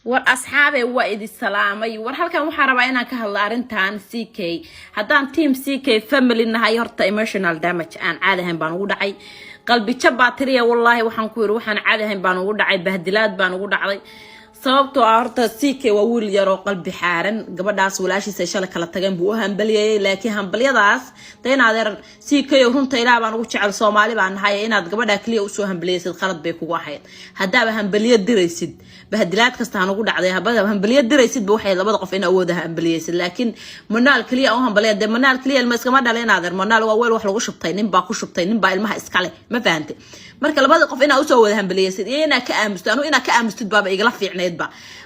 war asxaabe waa idin salaamay war halkan waxaan rabaa inaan ka hadlo arintan CK haddaan team CK family nahay horta emotional damage aan caadi ahayn baan ugu dhacay qalbi jab batteriya wallahi waxaan ku yiri waxaan caadi ahayn baan ugu dhacay bahdilaad baan ugu dhacday sababtoo ah horta CK waa wiil yar oo qalbi xaaran gabadhaas walaashiisa shalay kala tageen buu hambaliyay laakiin hambaliyadaas teenadeer CK runta ilaa baan ugu jecel Soomaali baan nahay inaad gabadha kaliya u soo hambaliyaysid qalad bay kugu ahayd hadaba hambaliyo diraysid bahdilaad kasta aan ugu dhacday habada hambaliyo diraysid buu waxay labada qof in awoodaha hambaliyaysid laakiin manaal kaliya oo hambaliyay de manaal kaliya ilma iska ma dhaleenadeer manaal waa weel wax lagu shubtay nin baa ku shubtay nin baa ilmaha iska leh ma fahanti marka labada qof ina u soo wada hambaliyaysid ina ka aamusto anu ina ka aamustid baaba igala fiicneed ba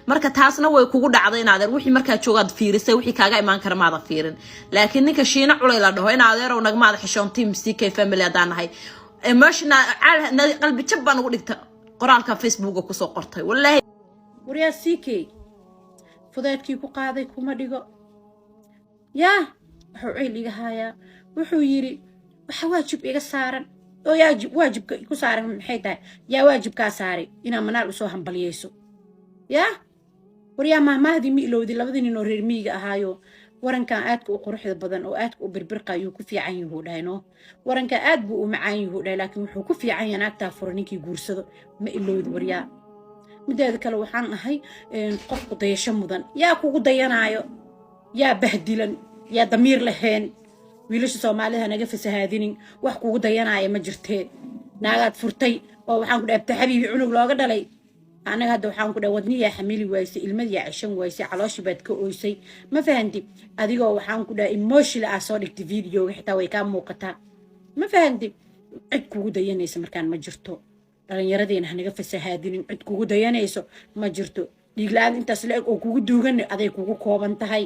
marka taasna way kugu dhacday inaadeer wixii marka joogaad fiirisay wixii kaaga imaan kara maada fiirin laakiin ninka shiina culay la dhaho inaadeer oo nagmaada xishoon team CK family adanahay emotional qalbi jab baan ugu dhigta qoraalka Facebook ku soo qortay wallahi wariya CK fudaadkii ku qaaday kuma dhigo yaa wuxuu ciiliga hayaa wuxuu yiri waxa waajib iga saaran oo yaa waajibka ku saaran maxay tahay yaa waajibka saaray ina manaal u soo hambaliyayso yaa wariya maahmaahdi mi ilowdi labadii nin oo reer miyiga ahaayo warankan aadka u quruxda badan oo aadka u birbirqayo ku fiican yahay dhayno waranka aad buu u macaan yahay dhay laakiin wuxuu ku fiican yahay naagta furninkii guursado ma ilowdi wariya mideeda kale waxaan ahay qof ku dayasho mudan yaa kugu dayanaayo yaa bahdilan yaa damiir lahayn wiilasha Soomaalida naga fasahaadinin wax kugu dayanaayo ma jirtee naagaad furtay oo waxaan ku dhaabtay xabiibi cunug looga dhalay anaga hadda waxaan ku dhawadniya xamili waysay ilmad yaa cishan waysay calooshi baad ka ooysay ma fahanti adigoo waxaan ku dhahay emotional ah soo dhigtay video xitaa way ka muuqataa ma fahanti cid kugu dayanaysa markaan ma jirto dhalinyaradeen naga fasahaadinin cid kugu dayanayso ma jirto dhiiglaan intaas la oo kugu duugan aday kugu kooban tahay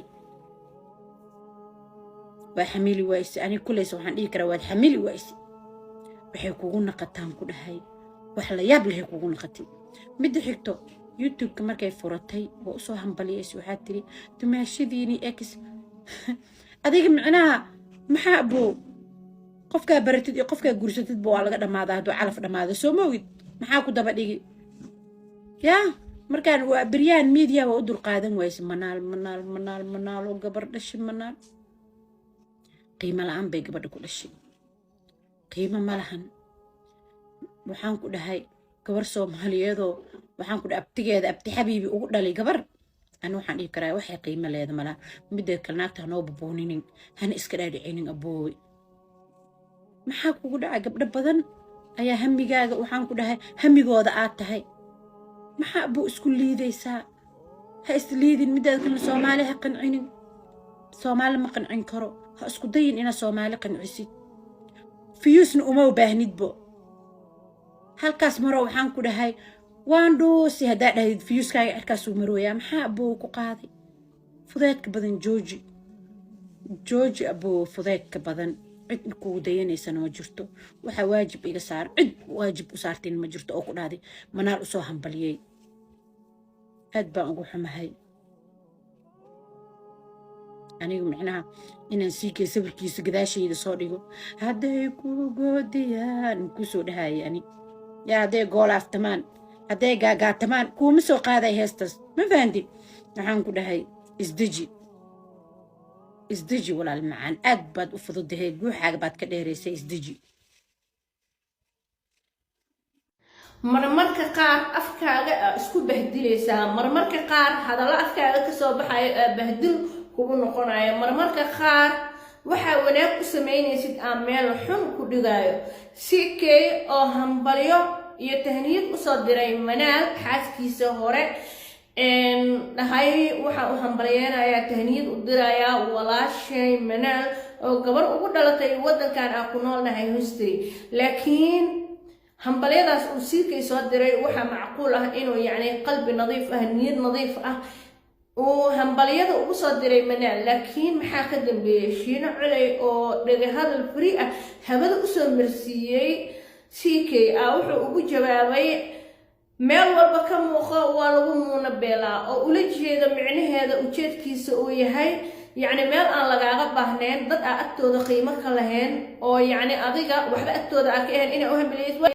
waa xamili waysay ani kuleysa waxaan dhigi karaa waad xamili waysay waxay kugu naqataan ku dhahay wax la yaab leh kugu naqatay mid xigto YouTube markay furatay oo soo hambaliyay waxa tiri dumaashidiini x adiga macnaha maxaa buu qofka baratid iyo qofka guursatid buu laga dhamaada haduu calaf dhamaado soo moogid maxaa ku daba dhigi yaa markaan waa biryaan media waa u dul qaadan waysay manaal oo gabar dhashay manaal qiimo la'aan bay gabadha ku dhashay qiimo ma lahan waxaan ku dhahay gabar Soomaaliyeedoo waxaan ku dhaabtigeeda abti xabiibi ugu dhalay gabar ana waxaan dhigi karaa waxay qiimo leedahay mala midda kale naagta noo babooninin hana iska dhaadhicinin abooy maxaa kugu dhacay gabdho badan ayaa hamigaaga waxaan ku dhahay hamigooda aad tahay maxaa buu isku liidaysaa ha isliidin midda kale Soomaali ha qancinin Soomaali ma qancin karo ha isku dayin ina Soomaali qancisid fiyusna uma baahnidbo halkaas maro waxaan ku dhahay waan dhoosi hadaa dhayd fiyuskaaga halkaas uu marooyaa maxaa buu ku qaaday fudeedka badan jooji abuu fudeedka badan cid ku dayanaysa ma jirto waxa waajib iga saar cid waajib u saarteen ma jirto oo ku dhaaday manaal u soo hambaliyay aad baan ugu xumahay anigu macnaha inaan CK sawirkiisa gadaashayda soo dhigo haday ku goodiyaan ku soo dhahay ani yaa de gool aftamaan haday gaagaatamaan kuma soo qaaday heestas ma fahanti waxaan ku dhahay isdeji walaal macaan aad baad u fududahay guuxaaga baad ka dheereysay isdeji marmarka qaar afkaaga isku bahdilaysaa marmarka qaar hadalla afkaaga ka soo baxay bahdil kugu noqonayo marmarka qaar waxa wanaag u sameynaysid aan meel xun ku dhigayo CK oo hambaliyo iyo tahniyad u soo diray manaal xaaskiisa hore dhahay waxa uu hambalyeynaya tahniyad u diraya walaashay manaal oo gabar ugu dhalatay wadankan aan ku noolnahay history laakiin hambalyadaas uu CK soo diray waxa macquul ah inuu yacni qalbi nadiif ah niyad nadiif ah oo hambaliyada ugu soo diray manaal laakiin maxaa ka dambeeyay shiina culay oo dhaga hadal free ah habada u soo marsiiyay CK wuxuu ugu jawaabay meel walba ka muuqo waa lagu muuna beelaa oo ula jeeda micnaheeda ujeedkiisa uu yahay yacni meel aan lagaaga baahnayn dad agtooda qiimo ka lahayn oo yacni adiga waxba agtooda ka ahayn inay u hambaliyay